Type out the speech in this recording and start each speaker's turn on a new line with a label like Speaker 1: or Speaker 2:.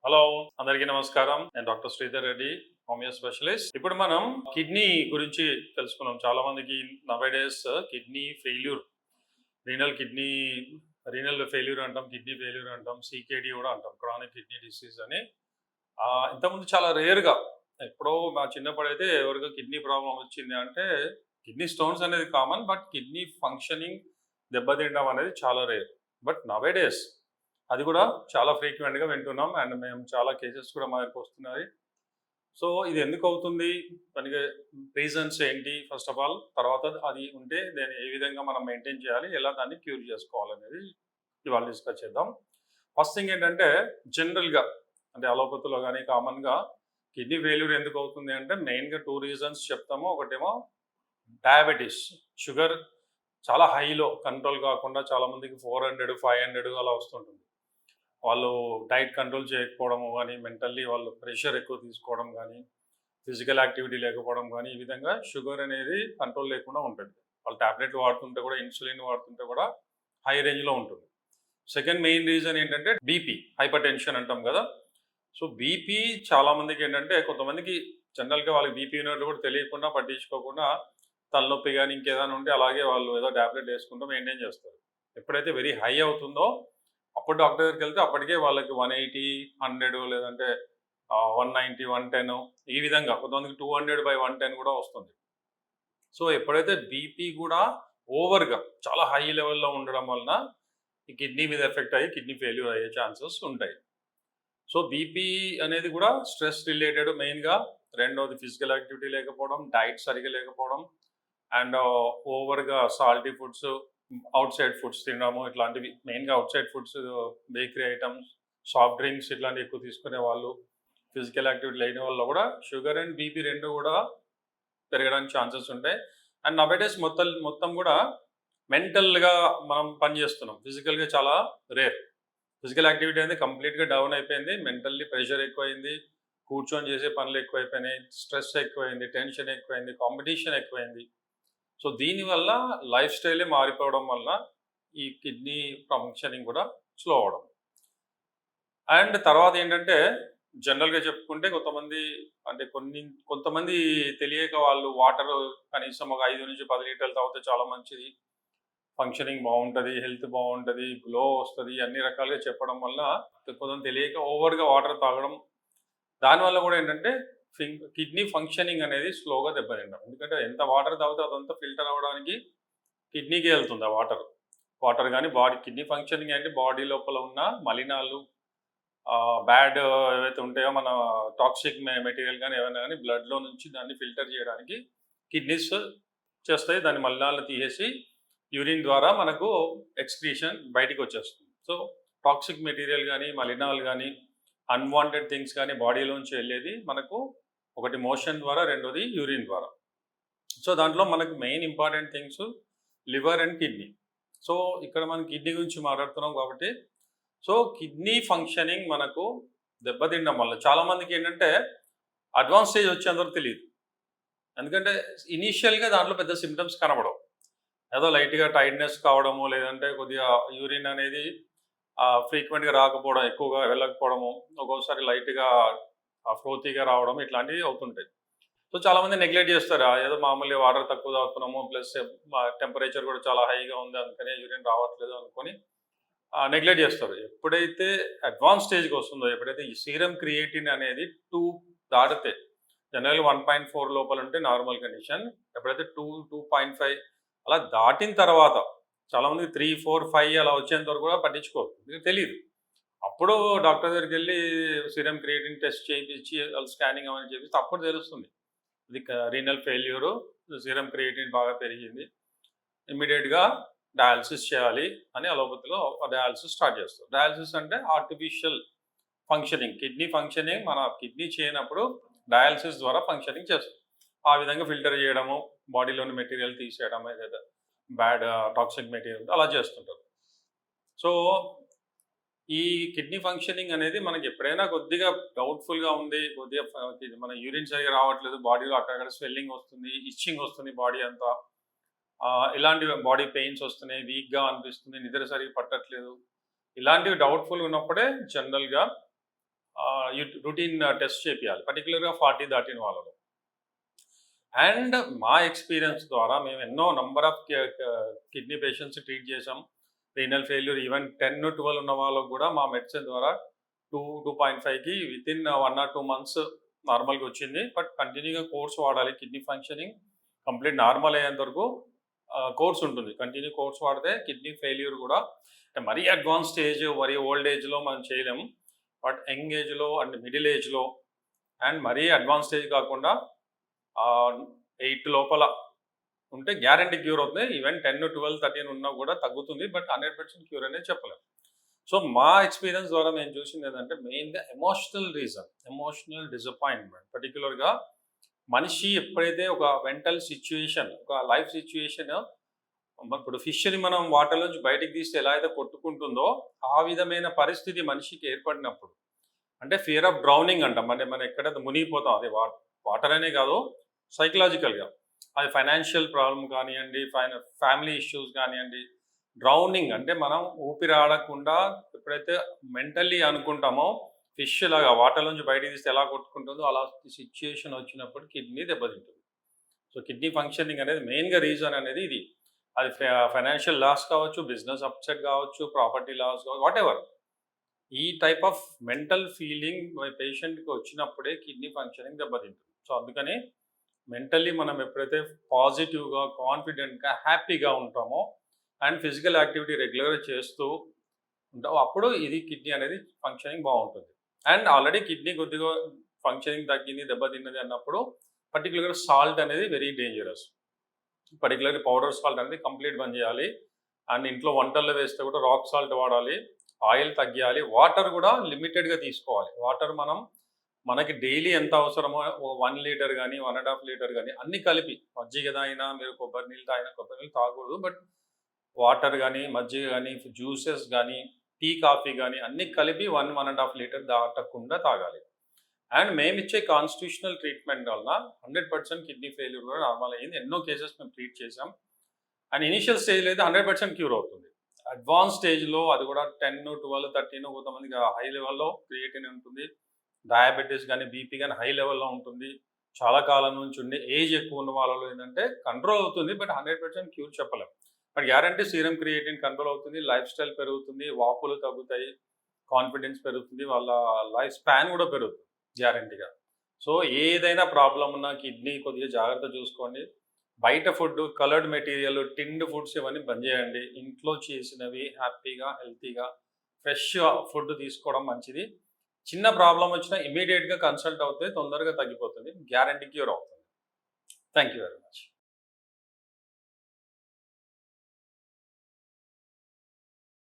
Speaker 1: Hello, అందరికీ నమస్కారం. నేను doctor Sridhar Reddy, homeo specialist. ఇప్పుడు మనం కిడ్నీ గురించి తెలుసుకున్నాం. చాలా మందికి nowadays kidney failure, renal renal failure అంటాం, కిడ్నీ ఫెయిల్యూర్ అంటాం, సికేడి కూడా అంటాం, క్రానిక్ కిడ్నీ డిసీజ్ అని. ఇంతకుముందు చాలా రేర్గా, ఎప్పుడో మా చిన్నప్పుడైతే ఎవరికో కిడ్నీ ప్రాబ్లం వచ్చింది అంటే కిడ్నీ స్టోన్స్ అనేది కామన్, బట్ కిడ్నీ ఫంక్షనింగ్ దెబ్బతిండడం అనేది చాలా రేర్. బట్ నవేడేస్ అది కూడా చాలా ఫ్రీక్వెంట్గా వింటున్నాం, అండ్ మేము చాలా కేసెస్ కూడా మా దగ్గరకు వస్తున్నాయి. సో ఇది ఎందుకు అవుతుంది, దానికి రీజన్స్ ఏంటి, ఫస్ట్ ఆఫ్ ఆల్, తర్వాత అది ఉంటే దాన్ని ఏ విధంగా మనం మెయింటైన్ చేయాలి, ఎలా దాన్ని క్యూర్ చేసుకోవాలనేది ఇవాళ డిస్కస్ చేద్దాం. ఫస్ట్ థింగ్ ఏంటంటే, జనరల్గా అంటే అలోపతిలో కానీ కామన్గా కిడ్నీ ఫెయిల్యూర్ ఎందుకు అవుతుంది అంటే మెయిన్గా టూ రీజన్స్ చెప్తాము. ఒకటేమో డయాబెటీస్, షుగర్ చాలా హైలో కంట్రోల్ కాకుండా చాలామందికి 400 500 అలా వస్తుంటుంది. వాళ్ళు డైట్ కంట్రోల్ చేయకపోవడము కానీ, మెంటల్లీ వాళ్ళు ప్రెషర్ ఎక్కువ తీసుకోవడం కానీ, ఫిజికల్ యాక్టివిటీ లేకపోవడం కానీ, ఈ విధంగా షుగర్ అనేది కంట్రోల్ లేకుండా ఉంటుంది. వాళ్ళు ట్యాబ్లెట్లు వాడుతుంటే కూడా, ఇన్సులిన్ వాడుతుంటే కూడా హై రేంజ్లో ఉంటుంది. సెకండ్ మెయిన్ రీజన్ ఏంటంటే బీపీ, హైపర్ టెన్షన్ అంటాం కదా. సో బీపీ చాలామందికి ఏంటంటే, కొంతమందికి జనరల్గా వాళ్ళకి బీపీ ఉన్నట్టు కూడా తెలియకుండా, పట్టించుకోకుండా తలనొప్పి కానీ ఇంకేదైనా ఉంటే అలాగే వాళ్ళు ఏదో ట్యాబ్లెట్ వేసుకుంటూ మెయింటైన్ చేస్తారు. ఎప్పుడైతే వెరీ హై అవుతుందో అప్పుడు డాక్టర్ దగ్గరికి వెళ్తే అప్పటికే వాళ్ళకి 180 100 లేదంటే 190 110 ఈ విధంగా, కొంతమందికి 200/110 కూడా వస్తుంది. సో ఎప్పుడైతే బీపీ కూడా ఓవర్గా చాలా హై లెవెల్లో ఉండడం వలన ఈ కిడ్నీ మీద ఎఫెక్ట్ అయ్యి కిడ్నీ ఫెయిల్యూర్ అయ్యే ఛాన్సెస్ ఉంటాయి. సో బీపీ అనేది కూడా స్ట్రెస్ రిలేటెడ్ మెయిన్గా. రెండవది ఫిజికల్ యాక్టివిటీ లేకపోవడం, డైట్ సరిగా లేకపోవడం, అండ్ ఓవర్గా salty foods, out side foods తినడము, ఇట్లాంటివి మెయిన్గా out side foods, bakery items, soft drinks ఇట్లాంటివి ఎక్కువ తీసుకునే వాళ్ళు, ఫిజికల్ యాక్టివిటీ లేని వల్ల కూడా షుగర్ అండ్ బీపీ రెండు కూడా పెరగడానికి ఛాన్సెస్ ఉంటాయి. అండ్ నవేడేస్ మొత్తం కూడా మెంటల్గా మనం పనిచేస్తున్నాం, ఫిజికల్గా చాలా రేర్. ఫిజికల్ యాక్టివిటీ అనేది కంప్లీట్గా డౌన్ అయిపోయింది, మెంటల్లీ ప్రెషర్ ఎక్కువైంది, కూర్చొని చేసే పనులు ఎక్కువైపోయినాయి, స్ట్రెస్ ఎక్కువైంది, టెన్షన్ ఎక్కువైంది, కాంపిటీషన్ ఎక్కువైంది. సో దీనివల్ల లైఫ్ స్టైలే మారిపోవడం వల్ల ఈ కిడ్నీ ఫంక్షనింగ్ కూడా స్లో అవడం. అండ్ తర్వాత ఏంటంటే, జనరల్గా చెప్పుకుంటే కొంతమంది తెలియక వాళ్ళు వాటర్ కనీసం ఒక 5 నుంచి 10 లీటర్లు తాగితే చాలా మంచిది, ఫంక్షనింగ్ బాగుంటుంది, హెల్త్ బాగుంటుంది, గ్లో వస్తుంది, అన్ని రకాలుగా చెప్పడం వల్ల కొంతమంది తెలియక ఓవర్గా వాటర్ తాగడం. దానివల్ల కూడా ఏంటంటే కిడ్నీ ఫంక్షనింగ్ అనేది స్లోగా దెబ్బతింటాం. ఎందుకంటే ఎంత వాటర్ తాగితే అదంతా ఫిల్టర్ అవ్వడానికి కిడ్నీకి వెళ్తుంది ఆ వాటర్ కానీ కిడ్నీ ఫంక్షనింగ్ అంటే బాడీ లోపల ఉన్న మలినాలు, బ్యాడ్ ఏవైతే ఉంటాయో మన టాక్సిక్ మెటీరియల్ కానీ ఏమైనా కానీ బ్లడ్లో నుంచి దాన్ని ఫిల్టర్ చేయడానికి కిడ్నీస్ చేస్తాయి. దాని మలినాలను తీసేసి యూరిన్ ద్వారా మనకు ఎక్స్క్రీషన్ బయటికి వచ్చేస్తుంది. సో టాక్సిక్ మెటీరియల్ కానీ, మలినాలు కానీ, అన్వాంటెడ్ థింగ్స్ కానీ బాడీలోంచి వెళ్ళేది మనకు ఒకటి మోషన్ ద్వారా, రెండోది యూరిన్ ద్వారా. సో దాంట్లో మనకు main important things liver and kidney. So ఇక్కడ మనం కిడ్నీ గురించి మాట్లాడుతున్నాం కాబట్టి, సో కిడ్నీ ఫంక్షనింగ్ మనకు దెబ్బతినడం వల్ల చాలామందికి ఏంటంటే అడ్వాన్స్ స్టేజ్ వచ్చేందుకు తెలియదు. ఎందుకంటే ఇనీషియల్గా దాంట్లో పెద్ద సిమ్టమ్స్ కనబడవు. ఏదో లైట్గా టైర్డ్నెస్ కావడము, లేదంటే కొద్దిగా యూరిన్ అనేది ఫ్రీక్వెంట్గా రాకపోవడం, ఎక్కువగా వెళ్ళకపోవడము, ఒక్కోసారి లైట్గా ఫ్రోతీగా రావడం, ఇట్లాంటివి అవుతుంటాయి. సో చాలామంది నెగ్లెక్ట్ చేస్తారు, ఏదో మామూలుగా వాటర్ తక్కువ తాగుతున్నాము, ప్లస్ టెంపరేచర్ కూడా చాలా హైగా ఉంది అందుకనే యూరిన్ రావట్లేదు అనుకొని నెగ్లెక్ట్ చేస్తారు. ఎప్పుడైతే అడ్వాన్స్ స్టేజ్కి వస్తుందో, ఎప్పుడైతే ఈ సీరం క్రియేటిన్ అనేది 2 దాటితే, జనరల్గా 1.4 లోపల ఉంటే నార్మల్ కండిషన్, ఎప్పుడైతే 2 2.5 అలా దాటిన తర్వాత చాలామంది 3 4 5 అలా వచ్చేంత వరకు కూడా పట్టించుకోరు, మీకు తెలియదు. అప్పుడు డాక్టర్ దగ్గరికి వెళ్ళి సీరం క్రియేటిన్ టెస్ట్ చేయించి వాళ్ళు స్కానింగ్ అవన్నీ చేపిస్తే అప్పుడు తెలుస్తుంది ఇది రీనల్ ఫెయిల్యూరు, సీరం క్రియేటిన్ బాగా పెరిగింది, ఇమ్మీడియట్గా డయాలసిస్ చేయాలి అని అలోపతిలో డయాలసిస్ స్టార్ట్ చేస్తారు. డయాలసిస్ అంటే ఆర్టిఫిషియల్ ఫంక్షనింగ్, కిడ్నీ ఫంక్షనింగ్ మన కిడ్నీ చేయనప్పుడు డయాలసిస్ ద్వారా ఫంక్షనింగ్ చేస్తుంది. ఆ విధంగా ఫిల్టర్ చేయడము, బాడీలోని మెటీరియల్ తీసేయడం, ఏదైతే బ్యాడ్ టాక్సిక్ మెటీరియల్ అలా చేస్తుంటారు. సో ఈ కిడ్నీ ఫంక్షనింగ్ అనేది మనకి ఎప్పుడైనా కొద్దిగా డౌట్ఫుల్గా ఉంది, కొద్దిగా మన యూరిన్ సరిగా రావట్లేదు, బాడీలో అక్కడక్కడ స్వెల్లింగ్ వస్తుంది, ఇచ్చింగ్ వస్తుంది బాడీ అంతా, ఇలాంటివి బాడీ పెయిన్స్ వస్తున్నాయి, వీక్గా అనిపిస్తుంది, నిద్ర సరిగా పట్టట్లేదు, ఇలాంటివి డౌట్ఫుల్ ఉన్నప్పుడే జనరల్గా రొటీన్ టెస్ట్ చేపియాలి, పర్టికులర్గా 40 దాటిన వాళ్ళలో. అండ్ మా ఎక్స్పీరియన్స్ ద్వారా మేము ఎన్నో number of kidney patients treat చేసాం. రీనల్ ఫెయిల్యూర్ ఈవెన్ 10-12 ఉన్న వాళ్ళకు కూడా మా మెడిసిన్ ద్వారా 2.5కి వితిన్ 1 or 2 months నార్మల్గా వచ్చింది. బట్ కంటిన్యూగా కోర్స్ వాడాలి. కిడ్నీ ఫంక్షనింగ్ కంప్లీట్ నార్మల్ అయ్యేంత వరకు కోర్స్ ఉంటుంది. కంటిన్యూ కోర్స్ వాడితే కిడ్నీ ఫెయిల్యూర్ కూడా అంటే మరీ అడ్వాన్స్ స్టేజ్, మరీ ఓల్డ్ ఏజ్లో మనం చేయలేము. బట్ యంగ్ ఏజ్లో అండ్ మిడిల్ ఏజ్లో అండ్ మరీ అడ్వాన్స్ స్టేజ్ కాకుండా 8 లోపల ఉంటే గ్యారంటీ క్యూర్ అవుతుంది. ఈవెన్ 10, 12, 13 ఉన్నా కూడా తగ్గుతుంది. బట్ 100% క్యూర్ అనేది చెప్పలేము. సో మా ఎక్స్పీరియన్స్ ద్వారా నేను చూసింది ఏంటంటే మెయిన్గా ఎమోషనల్ రీజన్, ఎమోషనల్ డిసప్పాయింట్మెంట్. పర్టికులర్గా మనిషి ఎప్పుడైతే ఒక మెంటల్ సిచ్యుయేషన్, ఒక లైఫ్ సిచ్యుయేషన్, ఇప్పుడు ఫిష్ని మనం వాటర్లోంచి బయటికి తీస్తే ఎలా అయితే కొట్టుకుంటుందో ఆ విధమైన పరిస్థితి మనిషికి ఏర్పడినప్పుడు, అంటే ఫియర్ ఆఫ్ డ్రౌనింగ్ అంటాం. అంటే మనం ఎక్కడైతే మునిగిపోతాం, అది వాటర్ అనే కాదు, సైకలాజికల్గా అది ఫైనాన్షియల్ ప్రాబ్లం కానివ్వండి, ఫ్యామిలీ ఇష్యూస్ కానివ్వండి. డ్రౌనింగ్ అంటే మనం ఊపిరి ఆడకుండా ఎప్పుడైతే మెంటల్లీ అనుకుంటామో ఫిష్ లాగా వాటర్ నుంచి బయటికి తీస్తే ఎలా కొట్టుకుంటుందో అలా సిచ్యుయేషన్ వచ్చినప్పుడు కిడ్నీ దెబ్బతింటుంది. సో కిడ్నీ ఫంక్షనింగ్ అనేది మెయిన్గా రీజన్ అనేది ఇది. అది ఫైనాన్షియల్ లాస్ కావచ్చు, బిజినెస్ అప్సెట్ కావచ్చు, ప్రాపర్టీ లాస్ కావచ్చు, వాట్ ఎవర్. ఈ టైప్ ఆఫ్ మెంటల్ ఫీలింగ్ పేషెంట్కి వచ్చినప్పుడే కిడ్నీ ఫంక్షనింగ్ దెబ్బతింటుంది. సో అందుకని మెంటల్లీ మనం ఎప్పుడైతే పాజిటివ్గా, కాన్ఫిడెంట్గా, హ్యాపీగా ఉంటామో అండ్ ఫిజికల్ యాక్టివిటీ రెగ్యులర్గా చేస్తూ ఉంటామో అప్పుడు ఇది కిడ్నీ అనేది ఫంక్షనింగ్ బాగుంటుంది. అండ్ ఆల్రెడీ కిడ్నీ కొద్దిగా ఫంక్షనింగ్ తగ్గింది, దెబ్బతిన్నది అన్నప్పుడు పర్టికులర్గా సాల్ట్ అనేది వెరీ డేంజరస్. పర్టికులర్గా పౌడర్ సాల్ట్ అనేది కంప్లీట్ బంద్ చేయాలి. అండ్ ఇంట్లో వంటల్లో వేస్తే కూడా రాక్ సాల్ట్ వాడాలి, ఆయిల్ తగ్గియాలి, వాటర్ కూడా లిమిటెడ్గా తీసుకోవాలి. వాటర్ మనకి డైలీ ఎంత అవసరమో 1 లీటర్ కానీ 1.5 లీటర్ కానీ అన్ని కలిపి, మజ్జిగ తాగినా, మీరు కొబ్బరి నీళ్ళు తాగినా, కొబ్బరి నీళ్ళు తాగకూడదు, బట్ వాటర్ కానీ, మజ్జిగ కానీ, జ్యూసెస్ కానీ, టీ, కాఫీ కానీ అన్ని కలిపి 1-1.5 లీటర్ దాటకుండా తాగాలి. అండ్ మేము ఇచ్చే కాన్స్టిట్యూషనల్ ట్రీట్మెంట్ వలన 100% కిడ్నీ ఫెయిల్యూర్ కూడా నార్మల్ అయ్యింది. ఎన్నో కేసెస్ మేము ట్రీట్ చేసాం. అండ్ ఇనిషియల్ స్టేజ్లో అయితే 100% క్యూర్ అవుతుంది. అడ్వాన్స్ స్టేజ్లో అది కూడా 10, 12, 13 కొంతమందికి హై లెవెల్లో క్రియేటిన్ ఉంటుంది, డయాబెటీస్ కానీ, బీపీ కానీ హై లెవెల్లో ఉంటుంది. చాలా కాలం నుంచి ఉండి ఏజ్ ఎక్కువ ఉన్న వాళ్ళలో ఏంటంటే కంట్రోల్ అవుతుంది, బట్ 100% క్యూర్ చెప్పలేం. But guarantee serum creatine control అవుతుంది, లైఫ్ స్టైల్ పెరుగుతుంది, వాపులు తగ్గుతాయి, కాన్ఫిడెన్స్ పెరుగుతుంది, వాళ్ళ లైఫ్ స్పాన్ కూడా పెరుగుతుంది గ్యారంటీగా. సో ఏదైనా ప్రాబ్లం ఉన్నా కిడ్నీ కొద్దిగా జాగ్రత్త చూసుకోండి. బయట food, coloured material, tinned foods ఇవన్నీ బంద్ చేయండి. ఇంట్లో చేసినవి హ్యాపీగా, హెల్తీగా, ఫ్రెష్ ఫుడ్ తీసుకోవడం మంచిది. చిన్న ప్రాబ్లం వచ్చినా ఇమీడియట్గా కన్సల్ట్ అవుతే తొందరగా తగ్గిపోతుంది, గ్యారంటీ క్యూర్ అవుతుంది. Thank you very much.